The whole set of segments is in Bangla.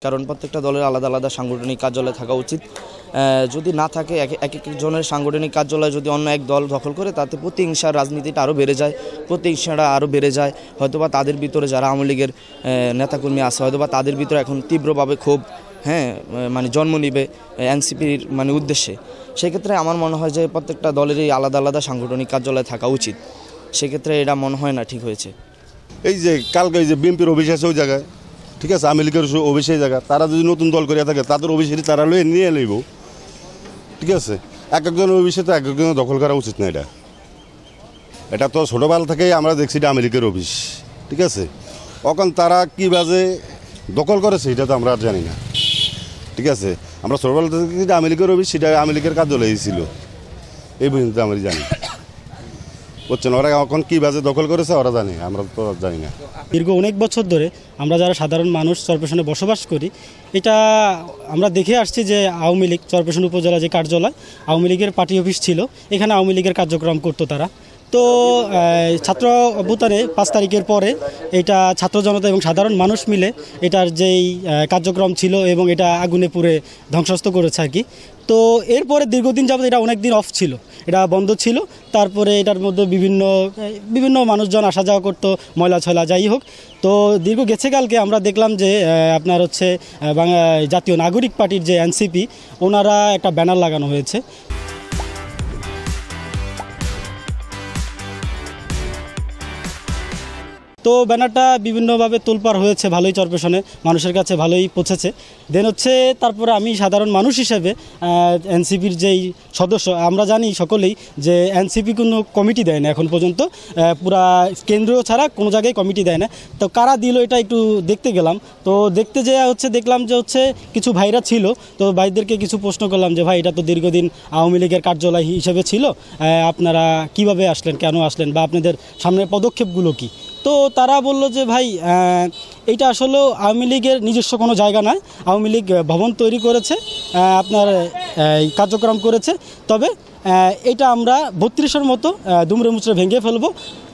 কারণ প্রত্যেকটা দলের আলাদা আলাদা সাংগঠনিক কার্যালয় থাকা উচিত। যদি না থাকে এক এক জনের সাংগঠনিক কার্যালয় যদি অন্য এক দল দখল করে, তাতে প্রতিহিংসার রাজনীতিটা আরও বেড়ে যায়, প্রতিহিংসাটা আরও বেড়ে যায়। হয়তোবা তাদের ভিতরে যারা আওয়ামী লীগের নেতাকর্মী আছে, হয়তোবা তাদের ভিতরে এখন তীব্রভাবে ক্ষোভ মানে জন্ম নিবে এনসিপির উদ্দেশ্যে। সেক্ষেত্রে আমার মনে হয় যে প্রত্যেকটা দলেরই আলাদা আলাদা সাংগঠনিক কার্যালয় থাকা উচিত। সেক্ষেত্রে এটা মনে হয় না ঠিক হয়েছে। এই যে কালকে এই যে বিএনপির অফিস আছে ওই জায়গায়, ঠিক আছে, আওয়ামী লীগের অফিস এই জায়গা, তারা যদি নতুন দল করিয়া থাকে তাদের অফিসে তারা নিয়ে নেব, ঠিক আছে। এক একজনের অফিসে তো এক একজনের দখল করা উচিত না। এটা তো ছোটোবেলা থেকেই আমরা দেখছি এটা আওয়ামী লীগের অফিস, ঠিক আছে। এখন তারা কী বাজে দখল করেছে এটা তো আমরা আর জানি না, ঠিক আছে। আমরা ছোটোবেলা থেকে যেটা আওয়ামী লীগের অফিস সেটা আওয়ামী লীগের কার্যালয় ছিল, এই পর্যন্ত আমরা জানি, বুঝছেন। ওরা এখন কী বাজে দখল করেছে ওরা জানে, আমরা তো জানি না। দীর্ঘ অনেক বছর ধরে আমরা যারা সাধারণ মানুষ চরপেশনে বসবাস করি, এটা আমরা দেখে আসছি যে আওয়ামী লীগ চরপেশন উপজেলা যে কার্যালয়, আওয়ামী লীগের পার্টি অফিস ছিল, এখানে আওয়ামী লীগের কার্যক্রম করতো তারা। তো ছাত্র অভ্যুত্থানে 5 তারিখের পরে এটা ছাত্র জনতা এবং সাধারণ মানুষ মিলে এটার যেই কার্যক্রম ছিল এবং এটা আগুনে পুড়ে ধ্বংসস্ত করেছে আর কি। তো এরপরে দীর্ঘদিন যাবত এটা অনেক দিন অফ ছিল, এটা বন্ধ ছিল। তারপরে এটার মধ্যে বিভিন্ন মানুষজন আসা যাওয়া করতো, ময়লা ছয়লা যাই হোক। তো দীর্ঘ গেছে কালকে আমরা দেখলাম যে আপনার হচ্ছে জাতীয় নাগরিক পার্টির যে এনসিপি, ওনারা একটা ব্যানার লাগানো হয়েছে। তো ব্যানারটা বিভিন্নভাবে তোলপাড় হয়েছে, ভালোই চরপেশনে মানুষের কাছে ভালোই পৌঁছেছে। দেন হচ্ছে তারপরে আমি সাধারণ মানুষ হিসেবে এনসিপির যেই সদস্য, আমরা জানি সকলেই যে এনসিপি কোনো কমিটি দেয় না এখন পর্যন্ত, পুরা কেন্দ্রীয় ছাড়া কোনো জায়গায় কমিটি দেয় না। তো কারা দিল এটা একটু দেখতে গেলাম। তো দেখতে যেয়ে দেখলাম যে কিছু ভাইরা ছিল। তো ভাইদেরকে কিছু প্রশ্ন করলাম যে ভাই, এটা তো দীর্ঘদিন আওয়ামী লীগের কার্যালয় হিসেবে ছিল, আপনারা কিভাবে আসলেন, কেন আসলেন, বা আপনাদের সামনের পদক্ষেপগুলো কী? তো তারা বললো যে ভাই, এইটা আসলে আওয়ামী লীগের নিজস্ব কোনো জায়গা নয়। আওয়ামী লীগ ভবন তৈরি করেছে, আপনার কার্যক্রম করেছে, তবে এটা আমরা 32-এর মতো দুমড়ে মুচড়ে ভেঙে ফেলবো।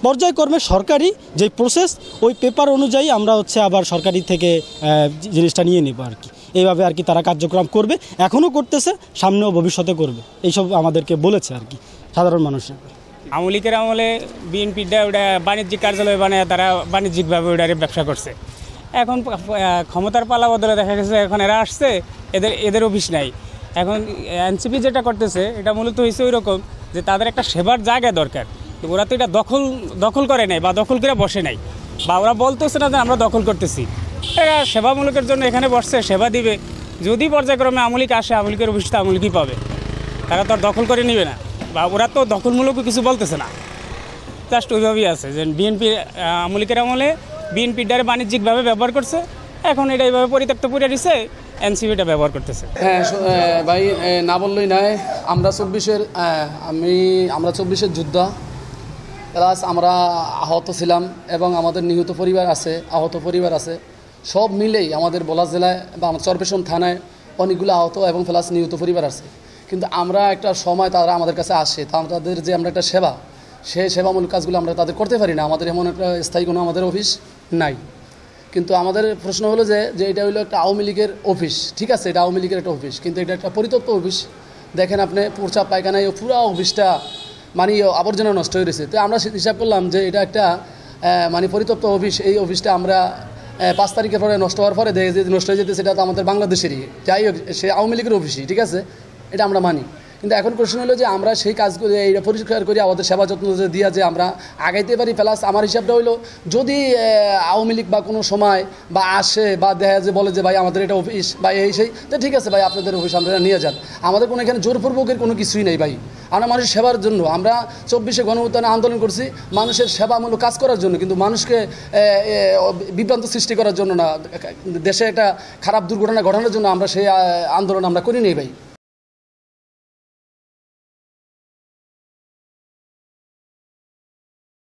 পর্যায়ক্রমে সরকারি যে প্রসেস, ওই পেপার অনুযায়ী আমরা আবার সরকারি থেকে জিনিসটা নিয়ে নেব আর কি। এইভাবে আর কি তারা কার্যক্রম করবে, এখনও করতেছে, সামনেও ভবিষ্যতে করবে, এইসব আমাদেরকে বলেছে আর কি সাধারণ মানুষের। আওয়ামী লীগের আমলে বিএনপিটা ওটা বাণিজ্যিক কার্যালয় বানায় তারা বাণিজ্যিকভাবে ওটারে ব্যবসা করছে। এখন ক্ষমতার পালা বদলে দেখা গেছে এখন এরা আসছে, এদের অফিস নাই। এখন এনসিপি যেটা করতেছে এটা মূলত হয়েছে ওই রকম যে তাদের একটা সেবার জায়গা দরকার। তো ওরা তো এটা দখল করে নাই বা দখল করে বসে নাই, বা ওরা বলতেছে না যে আমরা দখল করতেছি। এরা সেবামূলকের জন্য এখানে বসছে, সেবা দিবে। যদি পর্যায়ক্রমে আওয়ামী লীগ আসে, আওয়ামী লীগের অফিসটা আওয়ামী লীগই পাবে, তারা তো আর দখল করে নিবে না, বা ওরা তো দখলমূলক কিছু বলতেছে না। জাস্ট ওইভাবেই আছে যে বিএনপির আওয়ামী লীগের আমলে বিএনপির দ্বারা বাণিজ্যিকভাবে ব্যবহার করছে, এখন এটা এইভাবে পরিত্যক্ত করে দিচ্ছে, এনসিপিটা ব্যবহার করতেছে। হ্যাঁ ভাই, না বললেই নয়। আমরা 24-এর যোদ্ধা, প্লাস আমরা আহত ছিলাম এবং আমাদের নিহত পরিবার আছে, আহত পরিবার আছে। সব মিলেই আমাদের বলা জেলায় বা আমার চরপেশন থানায় অনেকগুলো আহত এবং প্লাস নিহত পরিবার আছে। কিন্তু আমরা একটা সময় তারা আমাদের কাছে আসে, তাদের যে আমরা একটা সেবা, সেই সেবামূলক কাজগুলো আমরা তাদের করতে পারি না। আমাদের এমন একটা স্থায়ী কোনো আমাদের অফিস নাই। কিন্তু আমাদের প্রশ্ন হলো যে এটা হলো একটা আওয়ামী লীগের অফিস, ঠিক আছে, এটা আওয়ামী লীগের একটা অফিস, কিন্তু এটা একটা পরিত্যক্ত অফিস। দেখেন আপনি, প্রচাপ পায়খানায় পুরো অফিসটা আবর্জনা নষ্ট হয়ে রয়েছে। তো আমরা হিসাব করলাম যে এটা একটা পরিত্যক্ত অফিস। এই অফিসটা আমরা 5 তারিখের পরে নষ্ট হওয়ার পরে দেখে যে নষ্ট হয়ে যেতে, সেটা তো আমাদের বাংলাদেশেরই, যাই হোক সে আওয়ামী লীগের অফিসই, ঠিক আছে, এটা আমরা মানি। কিন্তু এখন প্রশ্ন হলো যে আমরা সেই কাজগুলো এইটা পরিষ্কার করি, আমাদের সেবা যত্ন দিয়া যে আমরা আগাইতে পারি। প্লাস আমার হিসাবটা হইলো, যদি আওয়ামী লীগ বা কোনো সময় বা আসে বা দেখা যে বলে যে ভাই আমাদের এটা অফিস বা সেই, তো ঠিক আছে ভাই, আপনাদের অফিস আপনারা নিয়ে যান। আমাদের কোনো এখানে জোরপূর্বকের কোনো কিছুই নেই ভাই। আমরা মানুষের সেবার জন্য, আমরা 24-এ গণঅভ্যুত্থানে আন্দোলন করছি মানুষের সেবামূলক কাজ করার জন্য, কিন্তু মানুষকে বিভ্রান্ত সৃষ্টি করার জন্য না, দেশে একটা খারাপ দুর্ঘটনা ঘটানোর জন্য আমরা সেই আন্দোলন আমরা করি নেই ভাই।